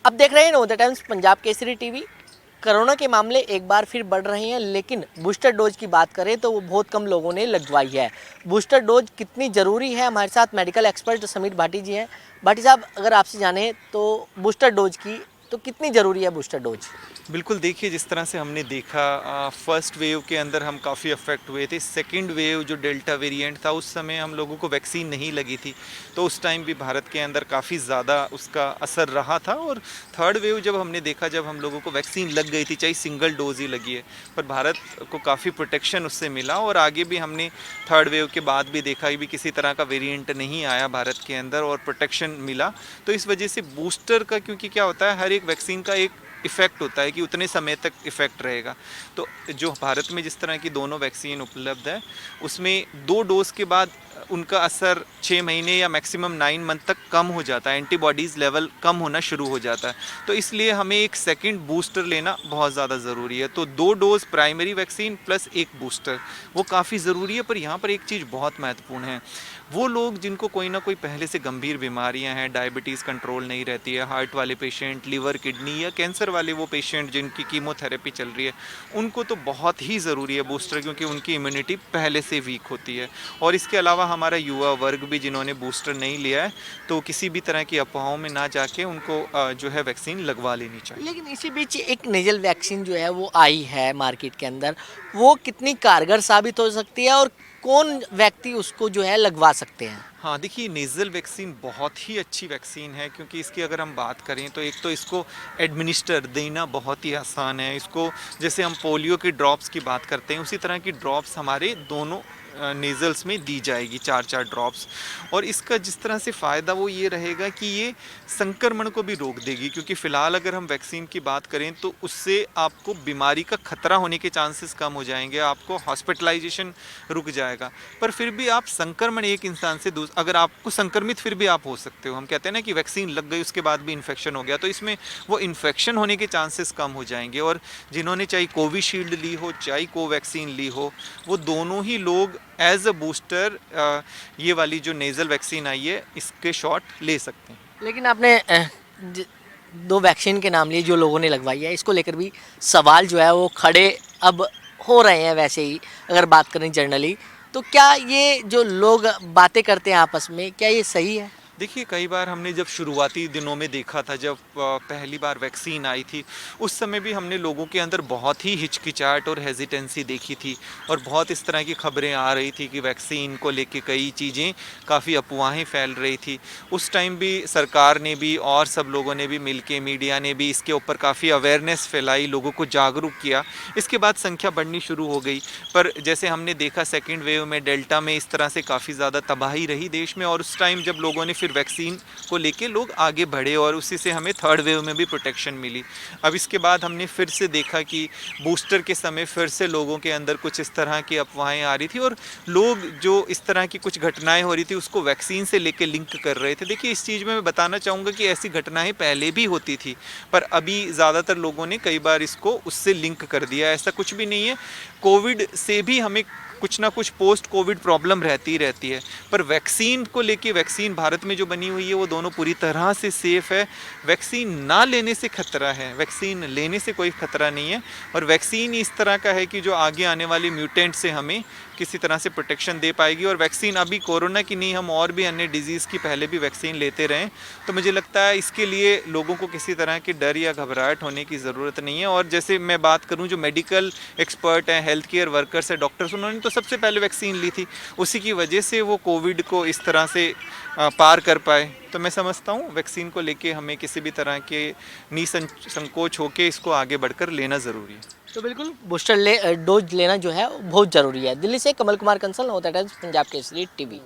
अब देख रहे हैं know the times Punjab Kesari TV. Corona के मामले एक बार फिर बढ़ रहे हैं, लेकिन बूस्टर डोज की बात करें तो वो बहुत कम लोगों ने लगवाई है। बूस्टर डोज कितनी ज़रूरी है, हमारे साथ मेडिकल एक्सपर्ट समीर भाटी जी हैं। भाटी साहब, अगर आपसे जाने तो बूस्टर डोज की तो कितनी ज़रूरी है बूस्टर डोज? बिल्कुल, देखिए जिस तरह से हमने देखा फर्स्ट वेव के अंदर हम काफ़ी अफेक्ट हुए थे। सेकंड वेव जो डेल्टा वेरिएंट था उस समय हम लोगों को वैक्सीन नहीं लगी थी, तो उस टाइम भी भारत के अंदर काफ़ी ज़्यादा उसका असर रहा था। और थर्ड वेव जब हमने देखा, जब हम लोगों को वैक्सीन लग गई थी, चाहे सिंगल डोज ही लगी है, पर भारत को काफ़ी प्रोटेक्शन उससे मिला। और आगे भी हमने थर्ड वेव के बाद भी देखा कि भी किसी तरह का वेरिएंट नहीं आया भारत के अंदर और प्रोटेक्शन मिला। तो इस वजह से बूस्टर का, क्योंकि क्या होता है, हर एक वैक्सीन का एक इफ़ेक्ट होता है कि उतने समय तक इफ़ेक्ट रहेगा। तो जो भारत में जिस तरह की दोनों वैक्सीन उपलब्ध है, उसमें 2 डोज़ के बाद उनका असर 6 महीने या मैक्सिमम 9 मंथ तक कम हो जाता है, एंटीबॉडीज़ लेवल कम होना शुरू हो जाता है। तो इसलिए हमें एक सेकंड बूस्टर लेना बहुत ज़्यादा ज़रूरी है। तो 2 dose primary vaccine plus 1 booster, वो काफ़ी ज़रूरी है। पर यहाँ पर एक चीज़ बहुत महत्वपूर्ण है, वो लोग जिनको कोई ना कोई पहले से गंभीर बीमारियां हैं, डायबिटीज़ कंट्रोल नहीं रहती है, हार्ट वाले पेशेंट, लिवर, किडनी या कैंसर वाले वो पेशेंट जिनकी कीमोथेरेपी चल रही है, उनको तो बहुत ही ज़रूरी है बूस्टर, क्योंकि उनकी इम्यूनिटी पहले से वीक होती है। और इसके अलावा हमारा युवा वर्ग भी जिन्होंने बूस्टर नहीं लिया है, तो किसी भी तरह की अफवाहों में ना जाके उनको जो है वैक्सीन लगवा लेनी चाहिए। लेकिन इसी बीच एक नेजल वैक्सीन जो है वो आई है मार्केट के अंदर, वो कितनी कारगर साबित हो सकती है और कौन व्यक्ति उसको जो है लगवा सकते हैं? हाँ, देखिए नेज़ल वैक्सीन बहुत ही अच्छी वैक्सीन है, क्योंकि इसकी अगर हम बात करें तो एक तो इसको एडमिनिस्टर देना बहुत ही आसान है। इसको जैसे हम पोलियो की ड्रॉप्स की बात करते हैं, उसी तरह की ड्रॉप्स हमारे दोनों नेज़ल्स में दी जाएगी, 4-4 ड्रॉप्स। और इसका जिस तरह से फ़ायदा वो ये रहेगा कि ये संक्रमण को भी रोक देगी, क्योंकि फ़िलहाल अगर हम वैक्सीन की बात करें तो उससे आपको बीमारी का खतरा होने के चांसेस कम हो जाएंगे, आपको हॉस्पिटलाइजेशन रुक जाएगा। पर फिर भी आप संक्रमण एक इंसान से अगर आपको संक्रमित फिर भी आप हो सकते हो। हम कहते हैं ना कि वैक्सीन लग गई उसके बाद भी इन्फेक्शन हो गया, तो इसमें वो इन्फेक्शन होने के चांसेस कम हो जाएंगे। और जिन्होंने चाहे कोविशील्ड ली हो चाहे कोवैक्सीन ली हो, वो दोनों ही लोग एज अ बूस्टर ये वाली जो नेज़ल वैक्सीन आई है इसके शॉट ले सकते हैं। लेकिन आपने दो वैक्सीन के नाम लिए जो लोगों ने लगवाई है, इसको लेकर भी सवाल जो है वो खड़े अब हो रहे हैं। वैसे ही अगर बात करें जनरली, तो क्या ये जो लोग बातें करते हैं आपस में, क्या ये सही है? देखिए, कई बार हमने जब शुरुआती दिनों में देखा था, जब पहली बार वैक्सीन आई थी, उस समय भी हमने लोगों के अंदर बहुत ही हिचकिचाहट और हेजिटेंसी देखी थी। और बहुत इस तरह की खबरें आ रही थी कि वैक्सीन को लेके कई चीज़ें, काफ़ी अफवाहें फैल रही थी। उस टाइम भी सरकार ने भी और सब लोगों ने भी मिलके, मीडिया ने भी इसके ऊपर काफ़ी अवेयरनेस फैलाई, लोगों को जागरूक किया। इसके बाद संख्या बढ़नी शुरू हो गई। पर जैसे हमने देखा सेकेंड वेव में, डेल्टा में, इस तरह से काफ़ी ज़्यादा तबाही रही देश में। और उस टाइम जब लोगों ने फिर वैक्सीन को लेके लोग आगे बढ़े, और उसी से हमें थर्ड वेव में भी प्रोटेक्शन मिली। अब इसके बाद हमने फिर से देखा कि बूस्टर के समय फिर से लोगों के अंदर कुछ इस तरह की अफवाहें आ रही थी, और लोग जो इस तरह की कुछ घटनाएं हो रही थी उसको वैक्सीन से लेके लिंक कर रहे थे। देखिए, इस चीज़ में मैं बताना चाहूँगा कि ऐसी घटनाएं पहले भी होती थी, पर अभी ज़्यादातर लोगों ने कई बार इसको उससे लिंक कर दिया। ऐसा कुछ भी नहीं है। कोविड से भी हमें कुछ ना कुछ पोस्ट कोविड प्रॉब्लम रहती है, पर वैक्सीन को लेके, वैक्सीन भारत में जो बनी हुई है वो दोनों पूरी तरह से सेफ़ है। वैक्सीन ना लेने से खतरा है, वैक्सीन लेने से कोई खतरा नहीं है। और वैक्सीन इस तरह का है कि जो आगे आने वाले म्यूटेंट से हमें किसी तरह से प्रोटेक्शन दे पाएगी। और वैक्सीन अभी कोरोना की नहीं, हम और भी अन्य डिजीज़ की पहले भी वैक्सीन लेते रहें, तो मुझे लगता है इसके लिए लोगों को किसी तरह की डर या घबराहट होने की ज़रूरत नहीं है। और जैसे मैं बात करूं, जो मेडिकल एक्सपर्ट हैं, हेल्थ केयर वर्कर्स हैं, डॉक्टर्स, उन्होंने तो सबसे पहले वैक्सीन ली थी, उसी की वजह से वो कोविड को इस तरह से पार कर पाए। तो मैं समझता हूँ वैक्सीन को लेके हमें किसी भी तरह के निसंकोच होकर इसको आगे बढ़कर लेना ज़रूरी है। तो बिल्कुल बूस्टर डोज लेना जो है बहुत ज़रूरी है। दिल्ली से कमल कुमार कंसल, होता है पंजाब केसरी टीवी।